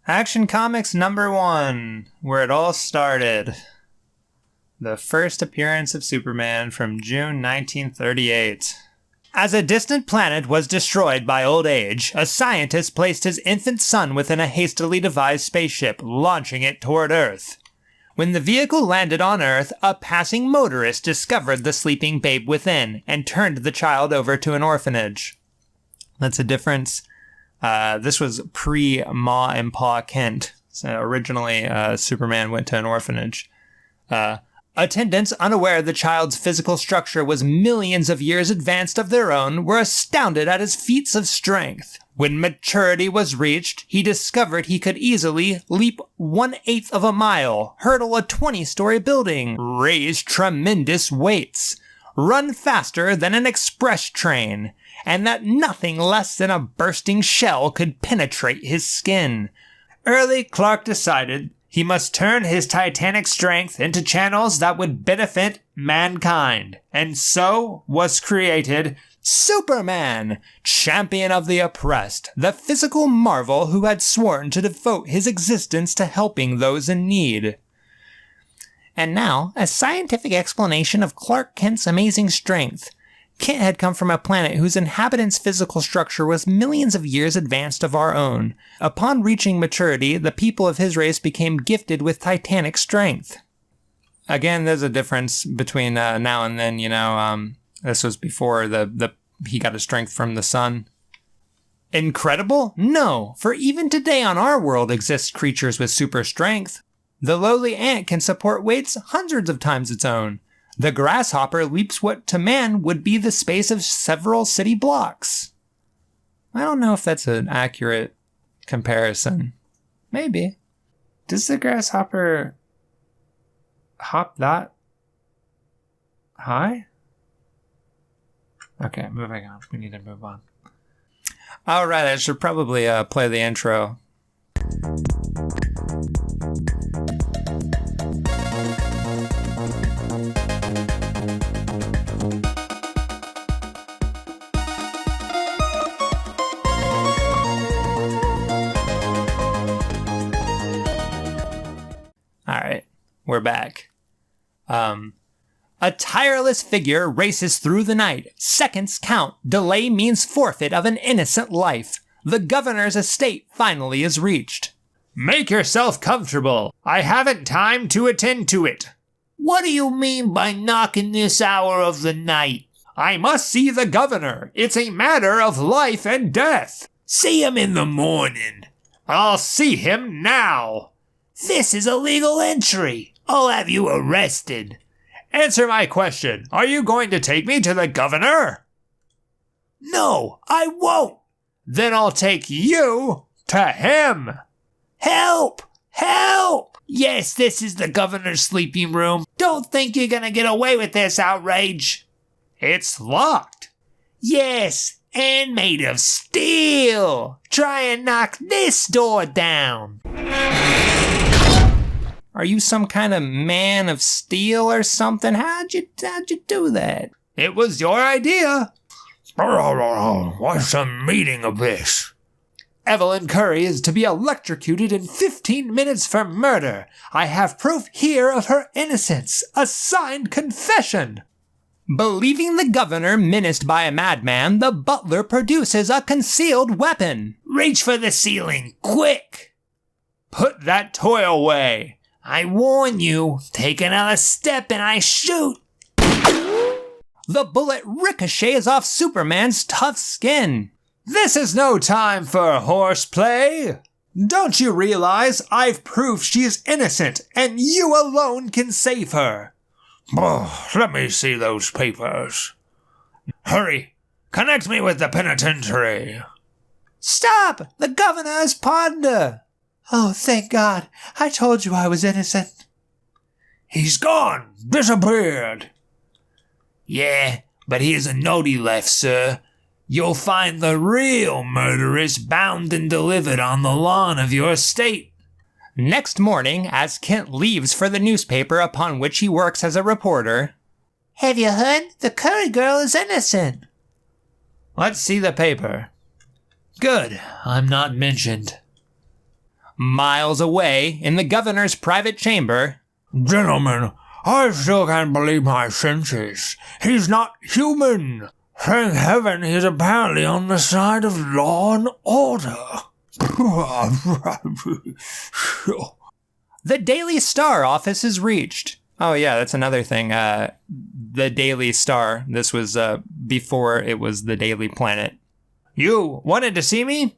Action Comics #1, where it all started. The first appearance of Superman from June 1938. As a distant planet was destroyed by old age, a scientist placed his infant son within a hastily devised spaceship, launching it toward Earth. When the vehicle landed on Earth, a passing motorist discovered the sleeping babe within and turned the child over to an orphanage. That's a difference. This was pre-Ma and Pa Kent. So originally, Superman went to an orphanage. Attendants, unaware the child's physical structure was millions of years advanced of their own, were astounded at his feats of strength. When maturity was reached, he discovered he could easily leap 1/8 of a mile, hurdle a 20-story building, raise tremendous weights, run faster than an express train, and that nothing less than a bursting shell could penetrate his skin. Early, Clark decided he must turn his titanic strength into channels that would benefit mankind, and so was created Superman, champion of the oppressed, the physical marvel who had sworn to devote his existence to helping those in need. And now, a scientific explanation of Clark Kent's amazing strength. Kent had come from a planet whose inhabitants' physical structure was millions of years advanced of our own. Upon reaching maturity, the people of his race became gifted with titanic strength. Again, there's a difference between now and then, this was before he got his strength from the sun. Incredible? No, for even today on our world exist creatures with super strength. The lowly ant can support weights hundreds of times its own. The grasshopper leaps what to man would be the space of several city blocks. I don't know if that's an accurate comparison. Maybe. Does the grasshopper hop that high? Okay, moving on. We need to move on. All right, I should probably play the intro. All right, we're back. A tireless figure races through the night. Seconds count. Delay means forfeit of an innocent life. The governor's estate finally is reached. Make yourself comfortable. I haven't time to attend to it. What do you mean by knocking this hour of the night? I must see the governor. It's a matter of life and death. See him in the morning. I'll see him now. This is illegal entry. I'll have you arrested. Answer my question. Are you going to take me to the governor? No, I won't. Then I'll take you to him. Help! Help! Yes, this is the governor's sleeping room. Don't think you're gonna get away with this outrage. It's locked. Yes, and made of steel. Try and knock this door down. Are you some kind of man of steel or something? How'd you do that? It was your idea. What's the meaning of this? Evelyn Curry is to be electrocuted in 15 minutes for murder. I have proof here of her innocence. A signed confession. Believing the governor menaced by a madman, the butler produces a concealed weapon. Reach for the ceiling, quick! Put that toy away. I warn you, take another step and I shoot. The bullet ricochets off Superman's tough skin. This is no time for horseplay. Don't you realize I've proved she's innocent and you alone can save her? Let me see those papers. Hurry, connect me with the penitentiary. Stop! The governor has pardoned her. Oh, thank God. I told you I was innocent. He's gone. Disappeared. Yeah, but here's a note he left, sir. You'll find the real murderess bound and delivered on the lawn of your estate. Next morning, as Kent leaves for the newspaper upon which he works as a reporter. Have you heard? The Curry girl is innocent. Let's see the paper. Good. I'm not mentioned. Miles away, in the governor's private chamber, Gentlemen, I still can't believe my senses. He's not human. Thank heaven he's apparently on the side of law and order. the Daily Star office is reached. Oh yeah, that's another thing. The Daily Star. This was before it was the Daily Planet. You wanted to see me?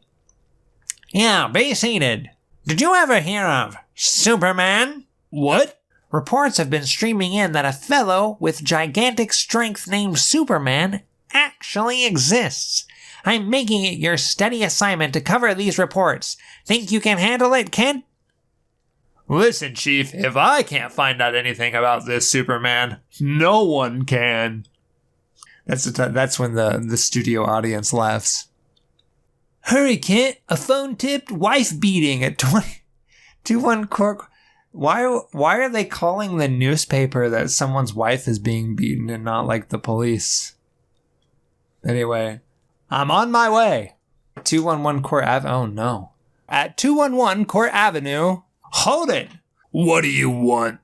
Yeah, be seated. Did you ever hear of Superman? What? Reports have been streaming in that a fellow with gigantic strength named Superman actually exists. I'm making it your steady assignment to cover these reports. Think you can handle it, Kent? Listen, Chief, if I can't find out anything about this Superman, no one can. That's when the studio audience laughs. Hurry, Kent, a phone-tipped wife beating at 21 Cork. Why are they calling the newspaper that someone's wife is being beaten and not like the police? Anyway, I'm on my way. 211 Court Avenue. Oh no. At 211 Court Avenue. Hold it. What do you want?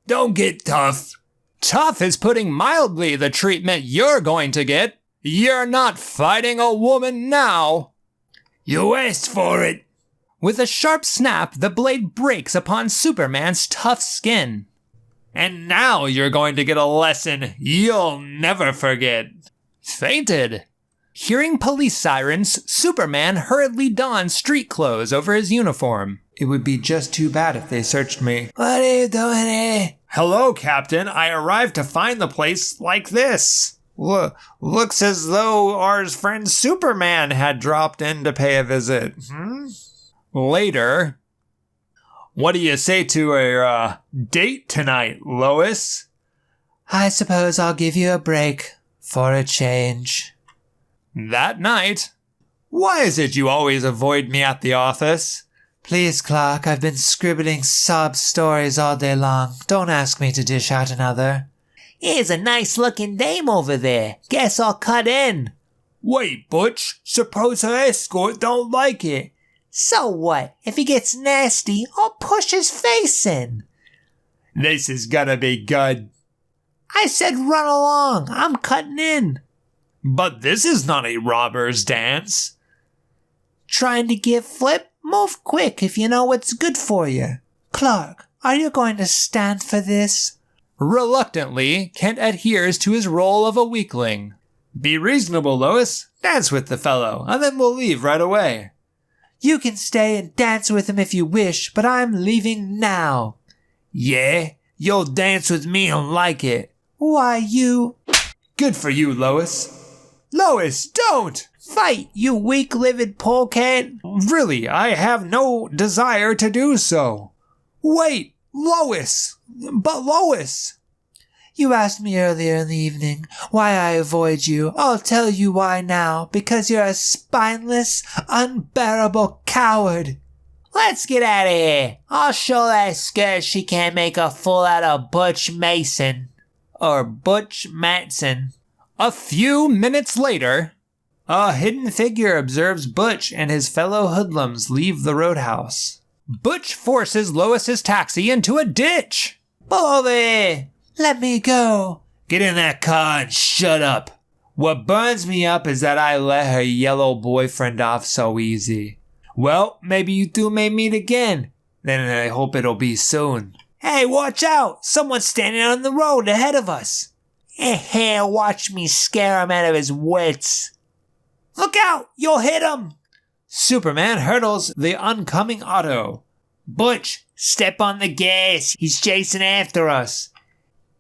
Don't get tough. Tough is putting mildly the treatment you're going to get. You're not fighting a woman now. You asked for it. With a sharp snap, the blade breaks upon Superman's tough skin. And now you're going to get a lesson you'll never forget. Fainted. Hearing police sirens, Superman hurriedly dons street clothes over his uniform. It would be just too bad if they searched me. What are you doing here? Hello, Captain. I arrived to find the place like this. Looks as though our friend Superman had dropped in to pay a visit. Later. What do you say to a date tonight, Lois? I suppose I'll give you a break for a change. That night. Why is it you always avoid me at the office? Please, Clark, I've been scribbling sob stories all day long. Don't ask me to dish out another. Here's a nice-looking dame over there. Guess I'll cut in. Wait, Butch. Suppose her escort don't like it. So what? If he gets nasty, I'll push his face in. This is gonna be good. I said run along. I'm cutting in. But this is not a robber's dance. Trying to get flip? Move quick if you know what's good for you. Clark, are you going to stand for this? Reluctantly, Kent adheres to his role of a weakling. Be reasonable, Lois. Dance with the fellow, and then we'll leave right away. You can stay and dance with him if you wish, but I'm leaving now. Yeah? You'll dance with me and like it. Why, you... Good for you, Lois. Lois, don't! Fight, you weak-livered polecat. Really, I have no desire to do so. Wait, Lois! But Lois! You asked me earlier in the evening why I avoid you. I'll tell you why now. Because you're a spineless, unbearable coward. Let's get out of here. I'll show that skirt she can't make a fool out of Butch Mason. Or Butch Matson. A few minutes later, a hidden figure observes Butch and his fellow hoodlums leave the roadhouse. Butch forces Lois's taxi into a ditch. Pull over here. Let me go. Get in that car and shut up. What burns me up is that I let her yellow boyfriend off so easy. Well, maybe you two may meet again. Then I hope it'll be soon. Hey, watch out! Someone's standing on the road ahead of us. Watch me scare him out of his wits. Look out! You'll hit him! Superman hurdles the oncoming auto. Butch, step on the gas. He's chasing after us.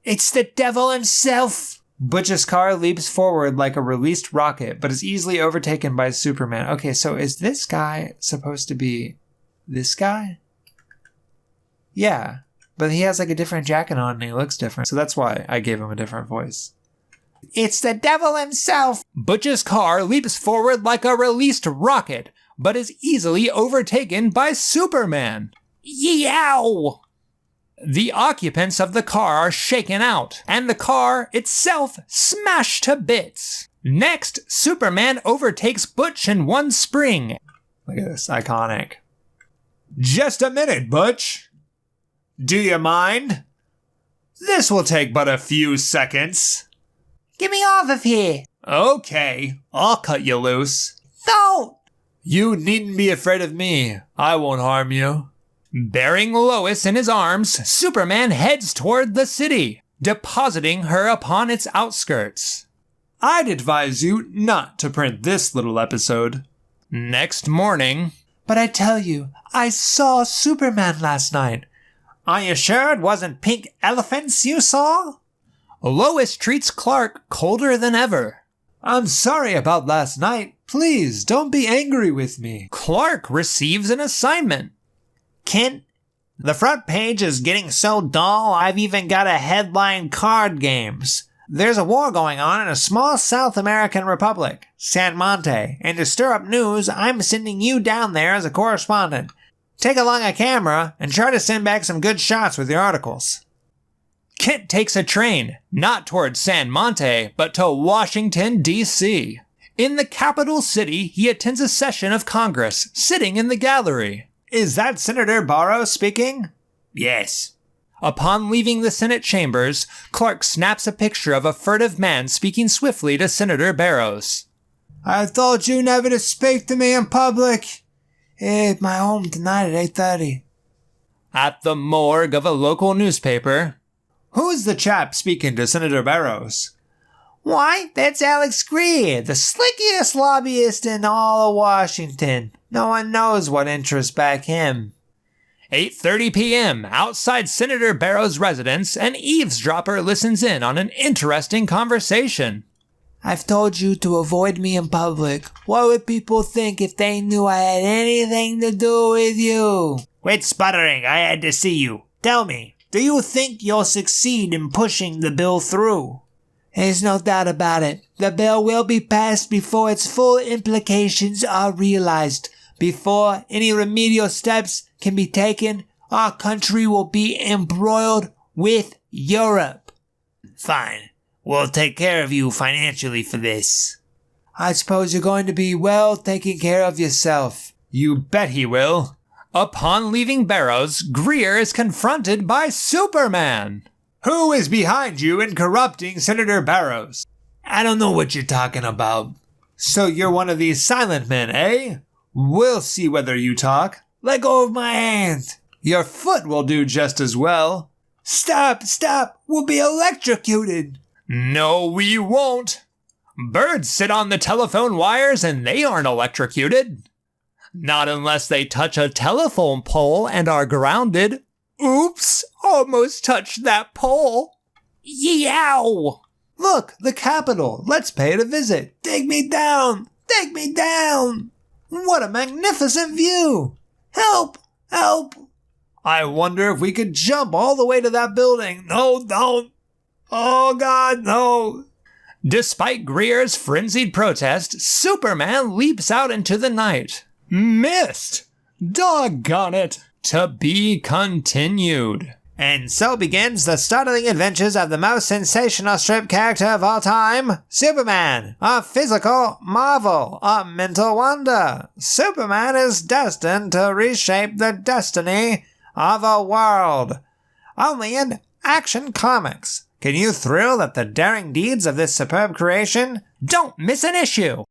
It's the devil himself! Butch's car leaps forward like a released rocket, but is easily overtaken by Superman. Okay, so is this guy supposed to be this guy? Yeah, but he has like a different jacket on and he looks different, so that's why I gave him a different voice. It's the devil himself! Butch's car leaps forward like a released rocket, but is easily overtaken by Superman. Yow! The occupants of the car are shaken out, and the car itself smashed to bits. Next, Superman overtakes Butch in one spring. Look at this, iconic. Just a minute, Butch. Do you mind? This will take but a few seconds. Get me off of here. Okay, I'll cut you loose. Don't. You needn't be afraid of me. I won't harm you. Bearing Lois in his arms, Superman heads toward the city, depositing her upon its outskirts. I'd advise you not to print this little episode. Next morning. But I tell you, I saw Superman last night. Are you sure it wasn't pink elephants you saw? Lois treats Clark colder than ever. I'm sorry about last night. Please, don't be angry with me. Clark receives an assignment. Kent, the front page is getting so dull, I've even got a headline card games. There's a war going on in a small South American republic, San Monte, and to stir up news, I'm sending you down there as a correspondent. Take along a camera and try to send back some good shots with your articles. Kent takes a train, not towards San Monte, but to Washington, D.C. In the capital city, he attends a session of Congress, sitting in the gallery. Is that Senator Barrows speaking? Yes. Upon leaving the Senate chambers, Clark snaps a picture of a furtive man speaking swiftly to Senator Barrows. I told you never to speak to me in public. At my home tonight at 8:30. At the morgue of a local newspaper. Who's the chap speaking to Senator Barrows? Why, that's Alex Greer, the slickiest lobbyist in all of Washington. No one knows what interests back him. 8:30 p.m. Outside Senator Barrows' residence, an eavesdropper listens in on an interesting conversation. I've told you to avoid me in public. What would people think if they knew I had anything to do with you? Quit sputtering. I had to see you. Tell me, do you think you'll succeed in pushing the bill through? There's no doubt about it. The bill will be passed before its full implications are realized. Before any remedial steps can be taken, our country will be embroiled with Europe. Fine. We'll take care of you financially for this. I suppose you're going to be well taking care of yourself. You bet he will. Upon leaving Barrows, Greer is confronted by Superman. Who is behind you in corrupting Senator Barrows? I don't know what you're talking about. So you're one of these silent men, eh? We'll see whether you talk. Let go of my hand. Your foot will do just as well. Stop, stop. We'll be electrocuted. No, we won't. Birds sit on the telephone wires and they aren't electrocuted. Not unless they touch a telephone pole and are grounded. Oops, almost touched that pole. Yow! Look, the Capitol. Let's pay it a visit. Take me down. Take me down. What a magnificent view. Help! Help! I wonder if we could jump all the way to that building. No, don't. Oh, God, no. Despite Greer's frenzied protest, Superman leaps out into the night. Missed! Doggone it! To be continued. And so begins the startling adventures of the most sensational strip character of all time, Superman, a physical marvel, a mental wonder. Superman is destined to reshape the destiny of a world. Only in Action Comics. Can you thrill at the daring deeds of this superb creation? Don't miss an issue!